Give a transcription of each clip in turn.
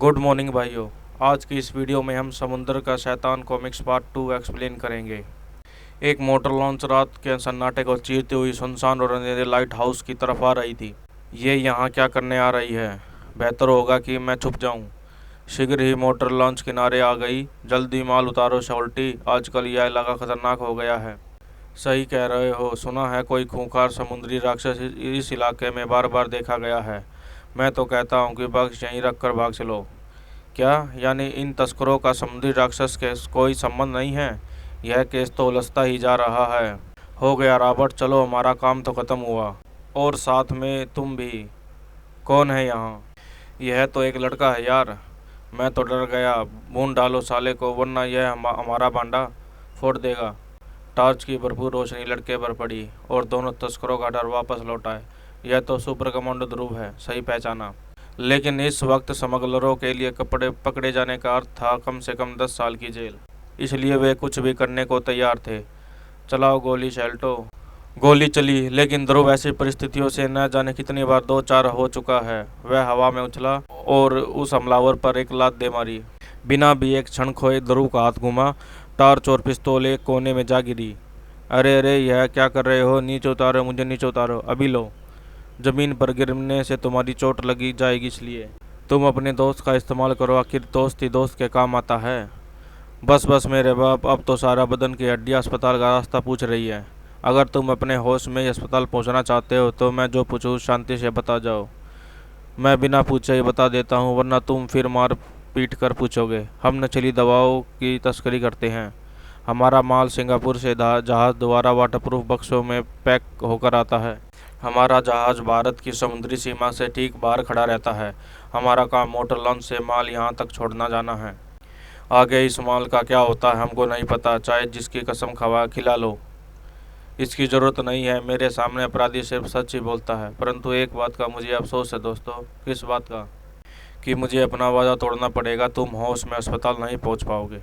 Good morning भाइयों। आज की इस वीडियो में हम समुद्र का शैतान कॉमिक्स पार्ट 2 एक्सप्लेन करेंगे। एक मोटर लॉन्च रात के सन्नाटे को चीरती हुई सुनसान और अंधेरे लाइट हाउस की तरफ आ रही थी। ये यहाँ क्या करने आ रही है? बेहतर होगा कि मैं छुप जाऊँ। शीघ्र ही मोटर लॉन्च किनारे आ गई। जल्दी माल उतारो शॉल्टी, आजकल यह इलाका खतरनाक हो गया है। सही कह रहे हो, सुना है कोई खूंखार समुद्री राक्षस इस इलाके में बार बार देखा गया है। मैं तो कहता हूँ कि बक्स यहीं रख कर भाग चलो। क्या यानी इन तस्करों का समुद्री राक्षस के कोई संबंध नहीं है? यह केस तो उलझता ही जा रहा है। हो गया रॉबर्ट, चलो हमारा काम तो खत्म हुआ, और साथ में तुम भी। कौन है यहाँ? यह तो एक लड़का है यार। मैं तो डर गया। भून डालो साले को, वरना यह हमारा बांडा फोड़ देगा। टॉर्च की भरपूर रोशनी लड़के पर पड़ी और दोनों तस्करों का डर वापस लौट आए। यह तो सुपर कमांडो ध्रुव है, सही पहचाना। लेकिन इस वक्त स्मगलरों के लिए कपड़े पकड़े जाने का अर्थ था कम से कम 10 साल की जेल। इसलिए वे कुछ भी करने को तैयार थे। चलाओ गोली शेल्टो। गोली चली, लेकिन ध्रुव ऐसी परिस्थितियों से न जाने कितनी बार दो चार हो चुका है। वह हवा में उछला और उस हमलावर पर एक लात दे मारी। बिना भी एक क्षण खोए ध्रुव का हाथ घूमा। टॉर्च और पिस्तौल एक कोने में जा गिरी। अरे अरे, यह क्या कर रहे हो? नीचे उतारो, मुझे नीचे उतारो, अभी लो। जमीन पर गिरने से तुम्हारी चोट लगी जाएगी, इसलिए तुम अपने दोस्त का इस्तेमाल करो। आखिर दोस्त ही दोस्त के काम आता है। बस बस मेरे बाप, अब तो सारा बदन की हड्डियां अस्पताल का रास्ता पूछ रही है। अगर तुम अपने होश में ही अस्पताल पहुंचना चाहते हो तो मैं जो पूछूं शांति से बता जाओ। मैं बिना पूछे ही बता देता हूं, वरना तुम फिर मार पीट कर पूछोगे। हम नशीली दवाओं की तस्करी करते हैं। हमारा माल सिंगापुर से जहाज़ द्वारा वाटरप्रूफ बक्सों में पैक होकर आता है। हमारा जहाज़ भारत की समुद्री सीमा से ठीक बाहर खड़ा रहता है। हमारा काम मोटर लॉन्च से माल यहाँ तक छोड़ना जाना है। आगे इस माल का क्या होता है हमको नहीं पता, चाहे जिसकी कसम खिला लो। इसकी ज़रूरत नहीं है। मेरे सामने अपराधी सिर्फ सच ही बोलता है। परंतु एक बात का मुझे अफसोस है दोस्तों। किस बात का? कि मुझे अपना वादा तोड़ना पड़ेगा। तुम होश में अस्पताल नहीं पहुँच पाओगे।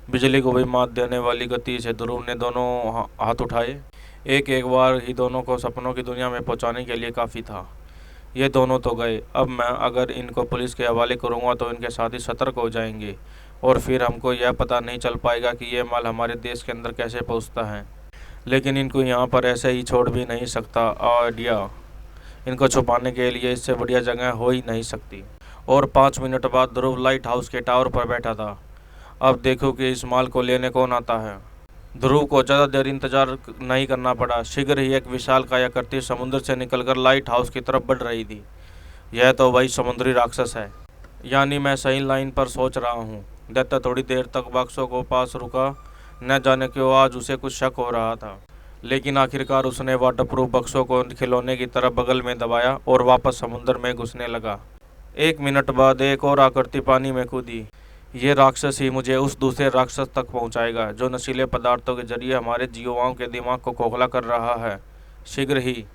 बिजली को भी मात देने वाली गति से ध्रुव ने दोनों हाथ उठाए। एक एक बार ही दोनों को सपनों की दुनिया में पहुंचाने के लिए काफ़ी था। ये दोनों तो गए। अब मैं अगर इनको पुलिस के हवाले करूंगा तो इनके साथी सतर्क हो जाएंगे और फिर हमको यह पता नहीं चल पाएगा कि ये माल हमारे देश के अंदर कैसे पहुंचता है। लेकिन इनको यहाँ पर ऐसे ही छोड़ भी नहीं सकता। आइडिया, इनको छुपाने के लिए इससे बढ़िया जगह हो ही नहीं सकती। और 5 मिनट बाद ध्रुव लाइट हाउस के टावर पर बैठा था। अब देखो कि इस माल को लेने कौन आता है। ध्रुव को ज़्यादा देर इंतजार नहीं करना पड़ा। शीघ्र ही एक विशाल कायाकृति समुद्र से निकलकर लाइट हाउस की तरफ बढ़ रही थी। यह तो वही समुद्री राक्षस है। यानी मैं सही लाइन पर सोच रहा हूँ। दैत्य थोड़ी देर तक बक्सों को पास रुका। न जाने क्यों आज उसे कुछ शक हो रहा था। लेकिन आखिरकार उसने वाटरप्रूफ बक्सों को खिलौने की तरह बगल में दबाया और वापस समुद्र में घुसने लगा। 1 मिनट बाद एक और आकृति पानी में कूदी। ये राक्षस ही मुझे उस दूसरे राक्षस तक पहुंचाएगा जो नशीले पदार्थों के जरिए हमारे युवाओं के दिमाग को खोखला कर रहा है। शीघ्र ही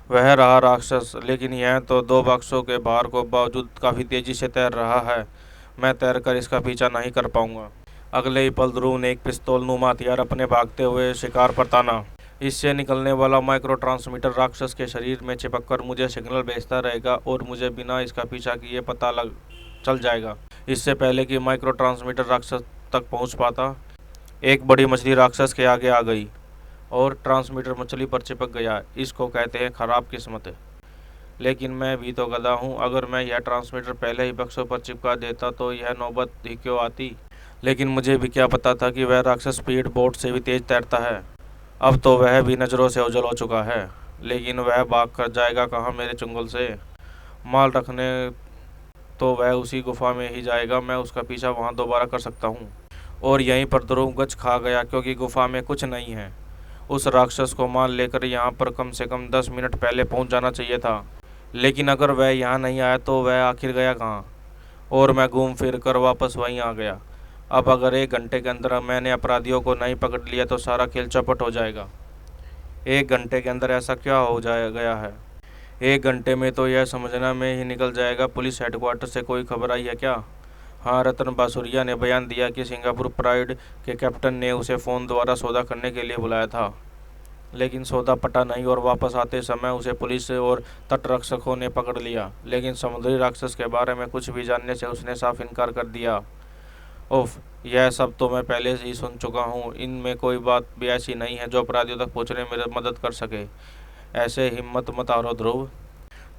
वह रहा राक्षस। लेकिन यह तो 2 बक्सों के भार को बावजूद काफ़ी तेज़ी से तैर रहा है। मैं तैरकर इसका पीछा नहीं कर पाऊंगा। अगले ही पल ध्रुव ने एक पिस्तौल नुमा हथियार अपने भागते हुए शिकार पर ताना। इससे निकलने वाला माइक्रो ट्रांसमीटर राक्षस के शरीर में चिपककर मुझे सिग्नल भेजता रहेगा और मुझे बिना इसका पीछा किए पता चल जाएगा। इससे पहले कि माइक्रो ट्रांसमीटर राक्षस तक पहुंच पाता, एक बड़ी मछली राक्षस के आगे आ गई और ट्रांसमीटर मछली पर चिपक गया। इसको कहते हैं खराब किस्मत। लेकिन मैं भी तो गधा हूं। अगर मैं यह ट्रांसमीटर पहले ही बक्सों पर चिपका देता तो यह नौबत ही क्यों आती। लेकिन मुझे भी क्या पता था कि वह राक्षस स्पीड बोट से भी तेज तैरता है। अब तो वह भी नज़रों से ओझल हो चुका है। लेकिन वह भाग कर जाएगा कहाँ मेरे चुंगल से? माल रखने तो वह उसी गुफा में ही जाएगा। मैं उसका पीछा वहां दोबारा कर सकता हूं। और यहीं पर ध्रुव गच खा गया, क्योंकि गुफा में कुछ नहीं है। उस राक्षस को माल लेकर यहाँ पर कम से कम 10 मिनट पहले पहुंच जाना चाहिए था। लेकिन अगर वह यहाँ नहीं आया तो वह आखिर गया कहाँ? और मैं घूम फिर कर वापस वहीं आ गया। अब अगर 1 घंटे के अंदर मैंने अपराधियों को नहीं पकड़ लिया तो सारा खेल चौपट हो जाएगा। 1 घंटे के अंदर ऐसा क्या हो गया है? 1 घंटे में तो यह समझना में ही निकल जाएगा। पुलिस हेडक्वार्टर से कोई खबर आई है क्या? हाँ, रतन बासुरिया ने बयान दिया कि सिंगापुर प्राइड के कैप्टन ने उसे फ़ोन द्वारा सौदा करने के लिए बुलाया था। लेकिन सौदा पटा नहीं और वापस आते समय उसे पुलिस और तटरक्षकों ने पकड़ लिया। लेकिन समुद्री राक्षस के बारे में कुछ भी जानने से उसने साफ इनकार कर दिया। उफ, यह सब तो मैं पहले से ही सुन चुका हूँ। इनमें कोई बात भी ऐसी नहीं है जो अपराधियों तक पहुँचने में मदद कर सके। ऐसे हिम्मत मत हारो ध्रुव।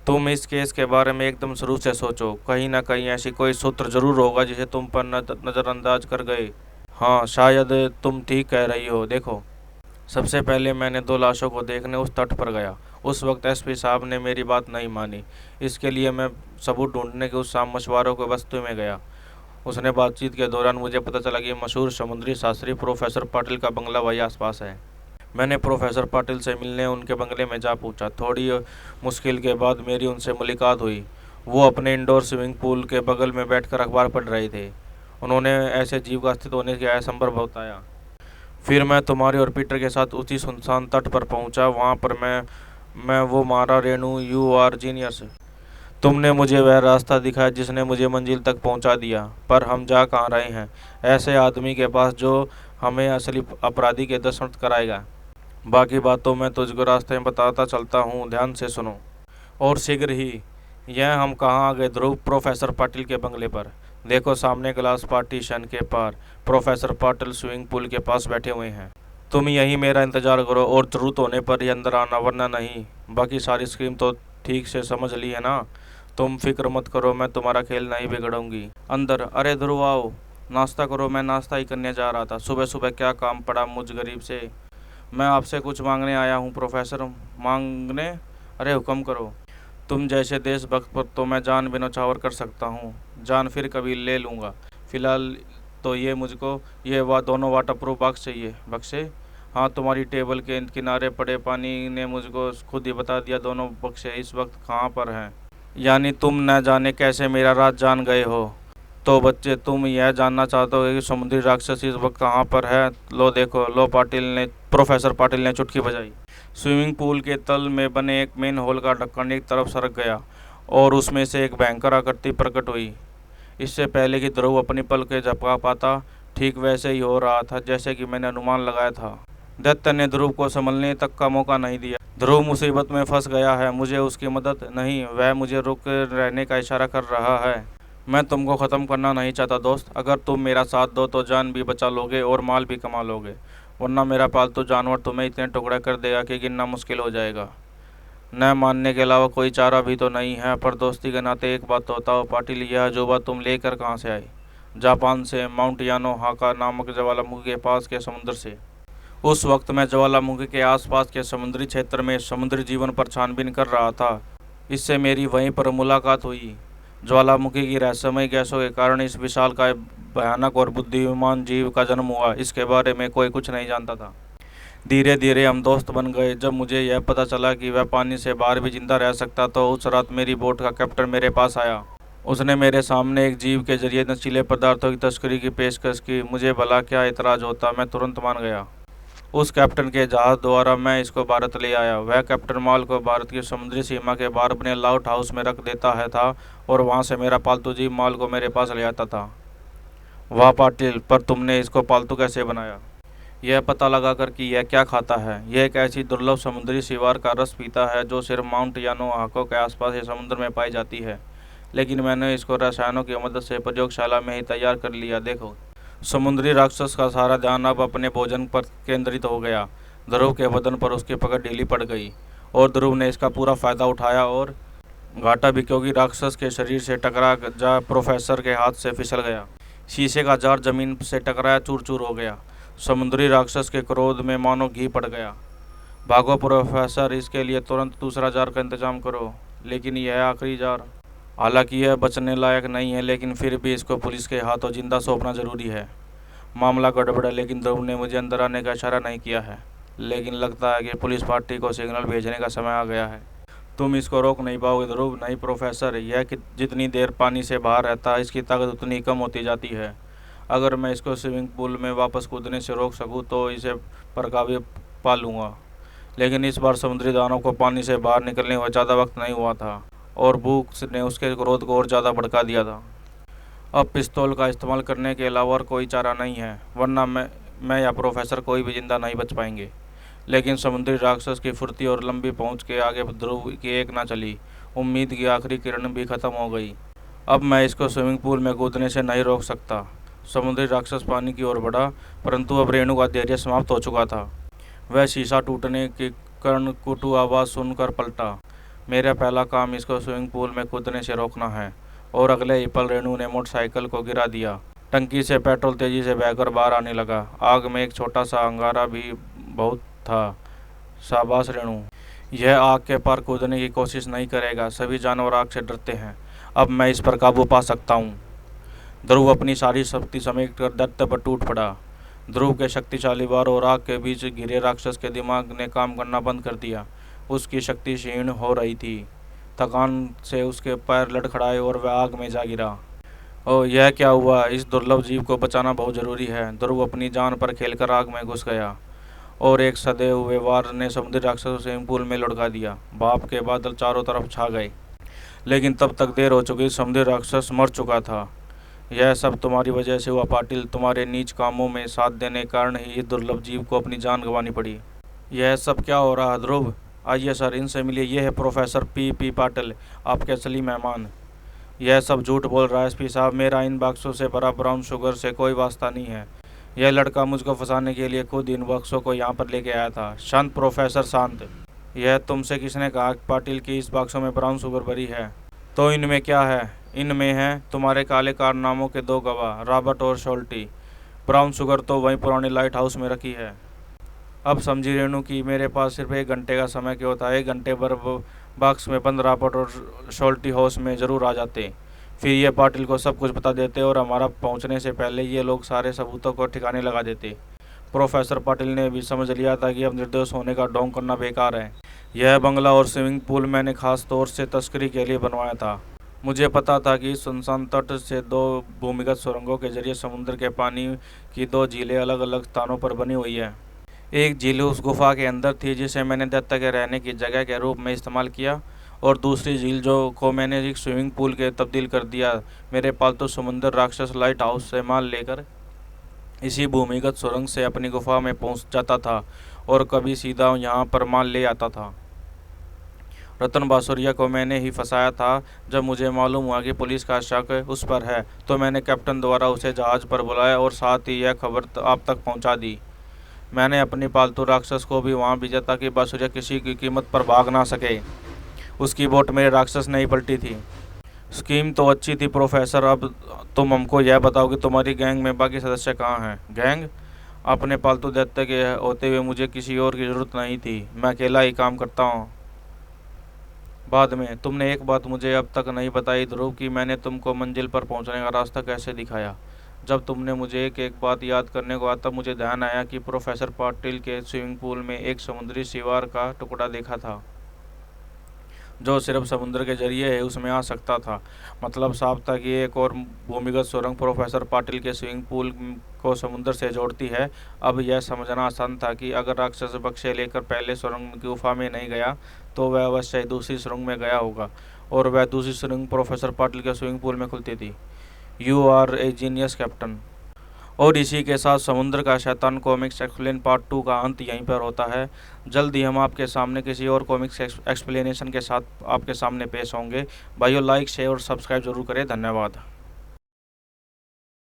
तुम इस केस के बारे में एकदम शुरू से सोचो। कहीं ना कहीं ऐसी कोई सूत्र जरूर होगा जिसे तुम पर नज़रअंदाज कर गए। हाँ, शायद तुम ठीक कह रही हो। देखो, सबसे पहले मैंने 2 लाशों को देखने उस तट पर गया। उस वक्त एसपी साहब ने मेरी बात नहीं मानी। इसके लिए मैं सबूत ढूंढने के उस शाम मछुआरों के बस्ती में गया। उसने बातचीत के दौरान मुझे पता चला कि मशहूर समुद्री शास्त्री प्रोफेसर पाटिल का बंगला वही आसपास है। मैंने प्रोफेसर पाटिल से मिलने उनके बंगले में जा पूछा। थोड़ी मुश्किल के बाद मेरी उनसे मुलाकात हुई। वो अपने इंडोर स्विमिंग पूल के बगल में बैठकर अखबार पढ़ रहे थे। उन्होंने ऐसे जीव का अस्तित्व होने के असंभव बताया। फिर मैं तुम्हारे और पीटर के साथ उसी सुनसान तट पर पहुंचा। वहां पर मैं वो मारा रेणु, यू आर जीनियस। तुमने मुझे वह रास्ता दिखाया जिसने मुझे मंजिल तक पहुंचा दिया। पर हम जा कहाँ रहे हैं ऐसे आदमी के पास जो हमें असली अपराधी के दर्शन कराएगा। बाकी बातों में तुझको रास्ते में बताता चलता हूँ, ध्यान से सुनो। और शीघ्र ही। यह हम कहाँ आ गए ध्रुव? प्रोफेसर पाटिल के बंगले पर। देखो, सामने ग्लास पार्टीशन के पार प्रोफेसर पाटिल स्विमिंग पूल के पास बैठे हुए हैं। तुम यही मेरा इंतजार करो और जरूरत होने पर ही अंदर आना, वरना नहीं। बाकी सारी स्कीम तो ठीक से समझ ली है ना? तुम फिक्र मत करो, मैं तुम्हारा खेल नहीं बिगड़ूंगी। अंदर। अरे ध्रुव आओ, नाश्ता करो। मैं नाश्ता ही करने जा रहा था। सुबह सुबह क्या काम पड़ा मुझ गरीब से? मैं आपसे कुछ मांगने आया हूँ प्रोफेसर। मांगने? अरे हुक्म करो। तुम जैसे देशभक्त पर तो मैं जान भी न्यौछावर कर सकता हूँ। जान फिर कभी ले लूँगा। फिलहाल तो ये मुझको दोनों वाटरप्रूफ बॉक्स चाहिए। बक्से? हाँ, तुम्हारी टेबल के किनारे पड़े पानी ने मुझको खुद ही बता दिया दोनों बक्से इस वक्त कहाँ पर हैं। यानी तुम न जाने कैसे मेरा राज जान गए हो। तो बच्चे, तुम यह जानना चाहते हो कि समुद्री राक्षस इस वक्त कहाँ पर है? लो देखो। प्रोफेसर पाटिल ने चुटकी बजाई। स्विमिंग पूल के तल में बने एक मेन होल का ढक्कन एक तरफ सरक गया और उसमें से एक भयंकर आकृति प्रकट हुई। इससे पहले कि ध्रुव अपनी पलकें झपका पाता, ठीक वैसे ही हो रहा था जैसे कि मैंने अनुमान लगाया था। दैत्य ने ध्रुव को संभलने तक का मौका नहीं दिया। ध्रुव मुसीबत में फंस गया है। मुझे उसकी मदद नहीं, वह मुझे रुक रहने का इशारा कर रहा है। मैं तुमको ख़त्म करना नहीं चाहता दोस्त। अगर तुम मेरा साथ दो तो जान भी बचा लोगे और माल भी कमा लोगे, वरना मेरा पालतू जानवर तुम्हें इतने टुकड़े कर देगा कि गिनना मुश्किल हो जाएगा। न मानने के अलावा कोई चारा भी तो नहीं है। पर दोस्ती के नाते एक बात तो बताओ पाटिल, यह अजूबा तुम लेकर कहाँ से आए? जापान से, माउंट यानो हाका नामक ज्वालामुखी के पास के समुद्र से। उस वक्त मैं ज्वालामुखी के आसपास के समुद्री क्षेत्र में समुद्री जीवन पर छानबीन कर रहा था। इससे मेरी वहीं पर मुलाकात हुई। ज्वालामुखी की रहस्यमय गैसों के कारण इस विशालकाय भयानक और बुद्धिमान जीव का जन्म हुआ। इसके बारे में कोई कुछ नहीं जानता था। धीरे धीरे हम दोस्त बन गए। जब मुझे यह पता चला कि वह पानी से बाहर भी जिंदा रह सकता तो उस रात मेरी बोट का कैप्टन मेरे पास आया। उसने मेरे सामने एक जीव के जरिए नशीले पदार्थों की तस्करी की पेशकश की। मुझे भला क्या इतराज होता, मैं तुरंत मान गया। उस कैप्टन के जहाज़ द्वारा मैं इसको भारत ले आया। वह कैप्टन माल को भारत की समुद्री सीमा के बाहर अपने लाउट हाउस में रख देता है था और वहाँ से मेरा पालतू जीव माल को मेरे पास ले आता था। वाह पाटिल, पर तुमने इसको पालतू कैसे बनाया? यह पता लगा कर कि यह क्या खाता है। यह एक ऐसी दुर्लभ समुद्री शिवार का रस पीता है जो सिर्फ माउंट यानो हाको के आसपास के समुद्र में पाई जाती है। लेकिन मैंने इसको रसायनों की मदद से प्रयोगशाला में ही तैयार कर लिया। देखो। समुद्री राक्षस का सारा ध्यान अब अपने भोजन पर केंद्रित हो गया। ध्रुव के बदन पर उसकी पकड़ ढीली पड़ गई और ध्रुव ने इसका पूरा फायदा उठाया और घाटा भी, क्योंकि राक्षस के शरीर से टकरा जा प्रोफेसर के हाथ से फिसल गया। शीशे का जार जमीन से टकराया चूर चूर हो गया। समुद्री राक्षस के क्रोध में मानो घी पड़ गया। भागो प्रोफेसर, इसके लिए तुरंत दूसरा जार का इंतजाम करो। लेकिन यह आखिरी जार, हालांकि यह बचने लायक नहीं है, लेकिन फिर भी इसको पुलिस के हाथों जिंदा सौंपना जरूरी है। मामला गड़बड़ है, लेकिन ध्रुव ने मुझे अंदर आने का इशारा नहीं किया है। लेकिन लगता है कि पुलिस पार्टी को सिग्नल भेजने का समय आ गया है। तुम इसको रोक नहीं पाओगे ध्रुव। नहीं प्रोफेसर, यह कि जितनी देर पानी से बाहर रहता है इसकी ताकत उतनी कम होती जाती है। अगर मैं इसको स्विमिंग पूल में वापस कूदने से रोक सकूं तो इसे पर काबू पा लूँगा। लेकिन इस बार समुद्री दानव को पानी से बाहर निकलने में ज़्यादा वक्त नहीं हुआ था और भूख ने उसके क्रोध को और ज़्यादा भड़का दिया था। अब पिस्तौल का इस्तेमाल करने के अलावा और कोई चारा नहीं है, वरना मैं या प्रोफेसर कोई भी जिंदा नहीं बच पाएंगे। लेकिन समुद्री राक्षस की फुर्ती और लंबी पहुंच के आगे ध्रुव की एक न चली। उम्मीद की आखिरी किरण भी खत्म हो गई। अब मैं इसको स्विमिंग पूल में कूदने से नहीं रोक सकता। समुद्री राक्षस पानी की ओर बढ़ा, परंतु अब रेणु का धैर्य समाप्त हो चुका था। वह शीशा टूटने की कर्णकुटु आवाज़ सुनकर पलटा। मेरा पहला काम इसको स्विमिंग पूल में कूदने से रोकना है। और अगले ही पल रेणु ने मोटरसाइकिल को गिरा दिया। टंकी से पेट्रोल तेजी से बहकर बाहर आने लगा। आग में एक छोटा सा अंगारा भी बहुत था। शाबाश रेणु, यह आग के पार कूदने की कोशिश नहीं करेगा। सभी जानवर आग से डरते हैं। अब मैं इस पर काबू पा सकता हूँ। ध्रुव अपनी सारी शक्ति समेट कर दैत्य पर टूट पड़ा। ध्रुव के शक्तिशाली वार और आग के बीच घिरे राक्षस के दिमाग ने काम करना बंद कर दिया। उसकी शक्ति क्षीण हो रही थी। थकान से उसके पैर लड़खड़ाए और वह आग में जा गिरा। ओह, यह क्या हुआ? इस दुर्लभ जीव को बचाना बहुत जरूरी है। ध्रुव अपनी जान पर खेलकर आग में घुस गया और एक सदे हुए वार ने समुद्री राक्षस को स्विमिंग पूल में लुढ़का दिया। भाप के बादल चारों तरफ छा गए, लेकिन तब तक देर हो चुकी। समुद्री राक्षस मर चुका था। यह सब तुम्हारी वजह से हुआ पाटिल। तुम्हारे नीच कामों में साथ देने के कारण ही इस दुर्लभ जीव को अपनी जान गंवानी पड़ी। यह सब क्या हो रहा है ध्रुव? आइए सर, इनसे मिलिए। ये है प्रोफेसर पी पाटिल, आपके असली मेहमान। यह सब झूठ बोल रहा है एसपी साहब। मेरा इन बक्सों से भरा ब्राउन शुगर से कोई वास्ता नहीं है। यह लड़का मुझको फंसाने के लिए खुद इन बक्सों को यहाँ पर लेके आया था। शांत प्रोफेसर, शांत। यह तुमसे किसने कहा पाटिल की इस बक्सों में ब्राउन शुगर भरी है? तो इनमें क्या है? इनमें हैं तुम्हारे काले कारनामों के 2 गवाह, रॉबर्ट और शोल्टी। ब्राउन शुगर तो वहीं पुराने लाइट हाउस में रखी है। अब समझी रेणु कि मेरे पास सिर्फ 1 घंटे का समय क्यों था। 1 घंटे पर बॉक्स में बंद रॉबर्ट और शोल्टी हाउस में ज़रूर आ जाते। फिर ये पाटिल को सब कुछ बता देते और हमारा पहुंचने से पहले ये लोग सारे सबूतों को ठिकाने लगा देते। प्रोफेसर पाटिल ने भी समझ लिया था कि अब निर्दोष होने का ढोंग करना बेकार है। यह बंगला और स्विमिंग पूल मैंने खास तौर से तस्करी के लिए बनवाया था। मुझे पता था कि सुनसान तट से 2 भूमिगत सुरंगों के जरिए समुद्र के पानी की 2 झीलें अलग अलग स्थानों पर बनी हुई है। एक झील उस गुफा के अंदर थी जिसे मैंने दैत्य के रहने की जगह के रूप में इस्तेमाल किया, और दूसरी झील को मैंने एक स्विमिंग पूल के तब्दील कर दिया। मेरे पालतू समुद्र राक्षस लाइट हाउस से माल लेकर इसी भूमिगत सुरंग से अपनी गुफा में पहुंच जाता था और कभी सीधा यहाँ पर माल ले आता था। रतन बासुरिया को मैंने ही फंसाया था। जब मुझे मालूम हुआ कि पुलिस का शक उस पर है, तो मैंने कैप्टन द्वारा उसे जहाज पर बुलाया और साथ ही यह खबर आप तक पहुंचा दी। मैंने अपनी पालतू राक्षस को भी वहां भेजा ताकि बासुरिया किसी की कीमत पर भाग ना सके। उसकी बोट मेरे राक्षस नहीं पलटी थी। स्कीम तो अच्छी थी प्रोफेसर। अब तुम हमको यह बताओ कि तुम्हारी गैंग में बाकी सदस्य कहाँ हैं? गैंग? अपने पालतू दैत्य के होते हुए मुझे किसी और की जरूरत नहीं थी। मैं अकेला ही काम करता हूँ। बाद में तुमने एक बात मुझे अब तक नहीं बताई ध्रुव, कि मैंने तुमको मंजिल पर पहुंचने का रास्ता कैसे दिखाया। जब तुमने मुझे एक बात याद करने को तब मुझे ध्यान आया कि प्रोफेसर पाटिल के स्विमिंग पूल में एक समुद्री सिवार का टुकड़ा देखा था, जो सिर्फ समुद्र के जरिए उसमें आ सकता था। मतलब साफ था कि एक और भूमिगत सुरंग प्रोफेसर पाटिल के स्विमिंग पूल को समुद्र से जोड़ती है। अब यह समझना आसान था कि अगर राक्षस बक्से लेकर पहले सुरंग की गुफा में नहीं गया, तो वह अवश्य दूसरी सुरंग में गया होगा, और वह दूसरी सुरंग प्रोफेसर पाटिल के स्विमिंग पूल में खुलती थी। You are a genius captain. और इसी के साथ समुद्र का शैतान कॉमिक्स एक्सप्लेन पार्ट 2 का अंत यहीं पर होता है। जल्द ही हम आपके सामने किसी और कॉमिक्स एक्सप्लेनेशन के साथ आपके सामने पेश होंगे। भाइयों, लाइक शेयर और सब्सक्राइब जरूर करें। धन्यवाद।